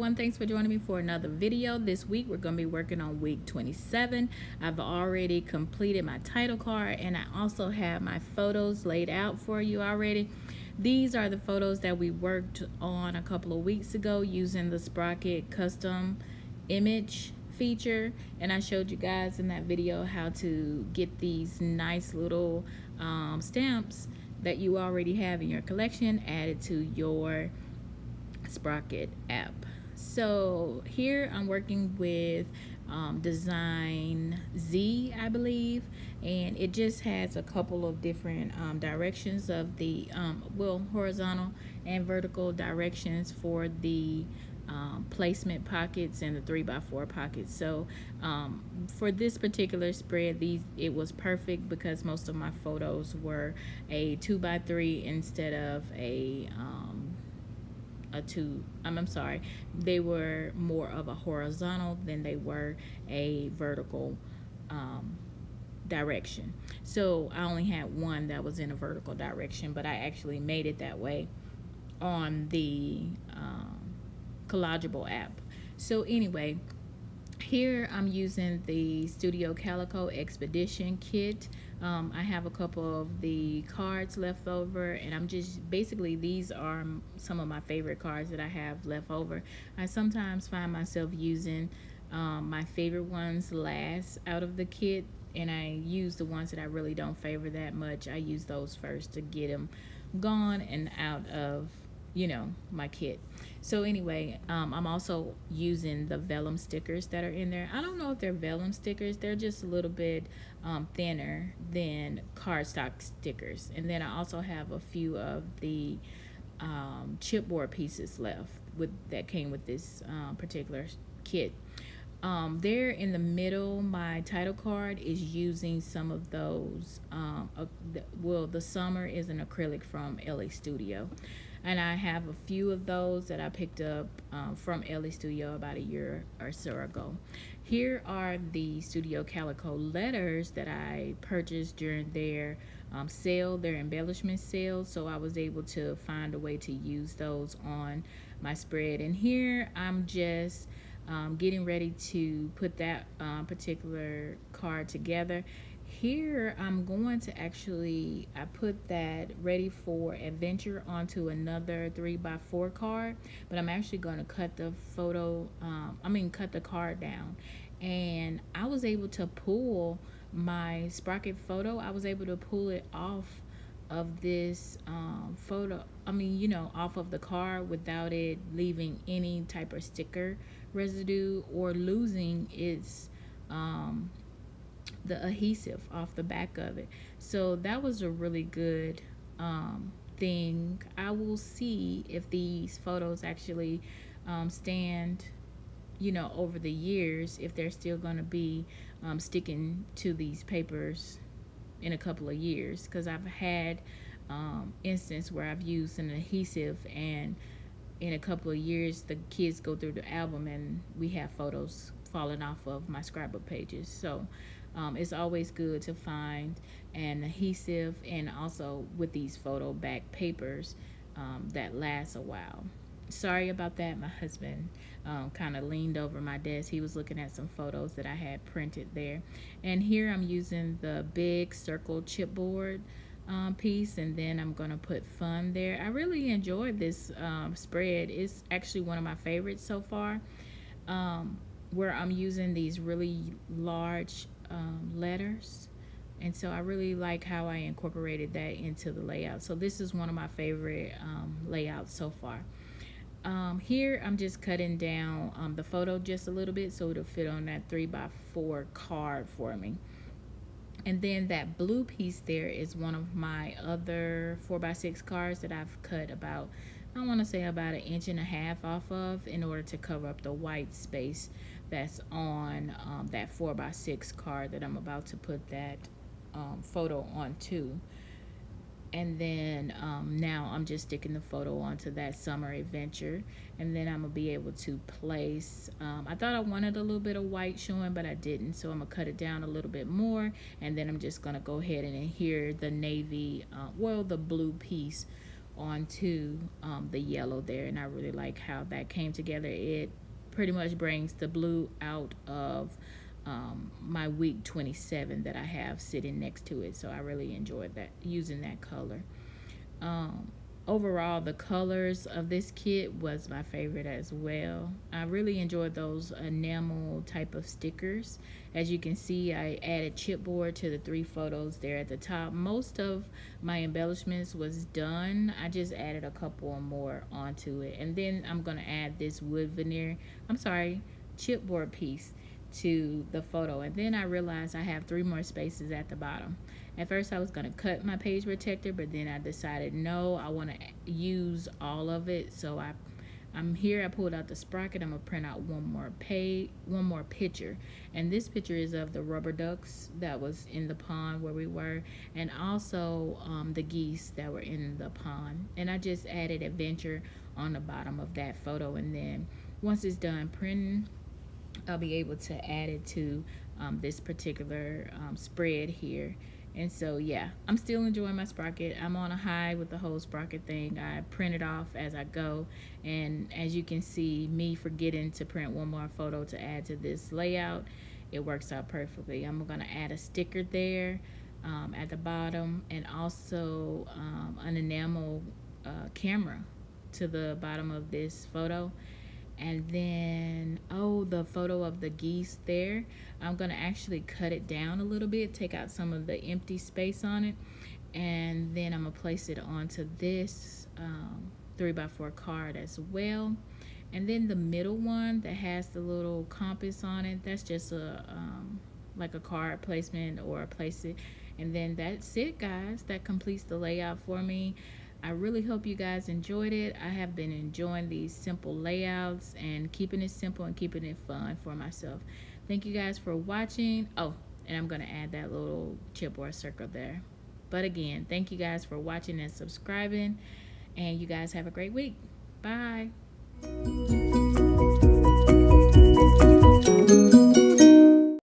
everyone, thanks for joining me for another video. This week we're going to be working on week 27. I've already completed my title card and I also have my photos laid out for you already. These are the photos that we worked on a couple of weeks ago using the Sprocket custom image feature, and I showed you guys in that video how to get these nice little stamps that you already have in your collection added to your Sprocket app. So here I'm working with Design Z, I believe, and it just has a couple of different directions of the horizontal and vertical directions for the placement pockets and the 3x4 pockets. So for this particular spread, it was perfect because most of my photos were a 2x3 instead of I'm sorry, they were more of a horizontal than they were a vertical direction. So I only had one that was in a vertical direction, but I actually made it that way on the Collageable app. So anyway, here I'm using the Studio Calico Expedition kit. I have a couple of the cards left over, and I'm just basically, these are some of my favorite cards that I have left over. I sometimes find myself using my favorite ones last out of the kit, and I use the ones that I really don't favor that much. I use those first to get them gone and out of my kit. So anyway, I'm also using the vellum stickers that are in there. I don't know if they're vellum stickers, they're just a little bit thinner than cardstock stickers. And then I also have a few of the chipboard pieces left that came with this particular kit. There in the middle, my title card is using some of those. The summer is an acrylic from LA Studio, and I have a few of those that I picked up from LA Studio about a year or so ago. Here are the Studio Calico letters that I purchased during their sale, their embellishment sale, so I was able to find a way to use those on my spread. And here I'm just getting ready to put that particular card together. Here I'm going to I put that Ready for Adventure onto another 3x4 card, but I'm actually going to cut the cut the card down. And I was able to pull my Sprocket photo, I was able to pull it off of this off of the card without it leaving any type of sticker residue or losing its the adhesive off the back of it. So that was a really good thing. I will see if these photos actually stand over the years, if they're still going to be sticking to these papers in a couple of years, because I've had instance where I've used an adhesive and in a couple of years the kids go through the album and we have photos falling off of my scrapbook pages. So it's always good to find an adhesive, and also with these photo back papers that last a while. Sorry about that. My husband kind of leaned over my desk. He was looking at some photos that I had printed there. And here I'm using the big circle chipboard piece, and then I'm going to put fun there. I really enjoyed this spread. It's actually one of my favorites so far, where I'm using these really large letters. And so I really like how I incorporated that into the layout. So this is one of my favorite layouts so far. Here I'm just cutting down the photo just a little bit so it'll fit on that 3x4 card for me. And then that blue piece there is one of my other 4x6 cards that I've cut about, I want to say about 1.5 inches off of, in order to cover up the white space that's on that 4x6 card that I'm about to put that photo onto. And then now I'm just sticking the photo onto that summer adventure, and then I'm gonna be able to place I thought I wanted a little bit of white showing, but I didn't, so I'm gonna cut it down a little bit more, and then I'm just gonna go ahead and adhere the navy the blue piece onto the yellow there, and I really like how that came together. It pretty much brings the blue out of my week 27 that I have sitting next to it, so I really enjoyed that, using that color. um, Overall, the colors of this kit was my favorite as well. I really enjoyed those enamel type of stickers. As you can see, I added chipboard to the 3 photos there at the top. Most of my embellishments was done. I just added a couple more onto it, and then I'm gonna add this wood veneer, I'm sorry, chipboard piece to the photo. And then I realized I have 3 more spaces at the bottom. At first I was going to cut my page protector, but then I decided no, I want to use all of it. So I'm here, I pulled out the sprocket. I'm going to print out one more picture. And this picture is of the rubber ducks that was in the pond where we were, and also the geese that were in the pond. And I just added adventure on the bottom of that photo, and then once it's done printing, I'll be able to add it to this particular spread here. And so yeah, I'm still enjoying my sprocket. I'm on a high with the whole sprocket thing. I print it off as I go, and as you can see, me forgetting to print one more photo to add to this layout, it works out perfectly. I'm gonna add a sticker there at the bottom, and also an enamel camera to the bottom of this photo. And then, oh, the photo of the geese there, I'm gonna actually cut it down a little bit, take out some of the empty space on it, and then I'm gonna place it onto this 3x4 card as well. And then the middle one that has the little compass on it, that's just a like a card placement or a place it. And then that's it, guys. That completes the layout for me. I really hope you guys enjoyed it. I have been enjoying these simple layouts and keeping it simple and keeping it fun for myself. Thank you guys for watching. Oh, and I'm going to add that little chipboard circle there. But again, thank you guys for watching and subscribing. And you guys have a great week. Bye.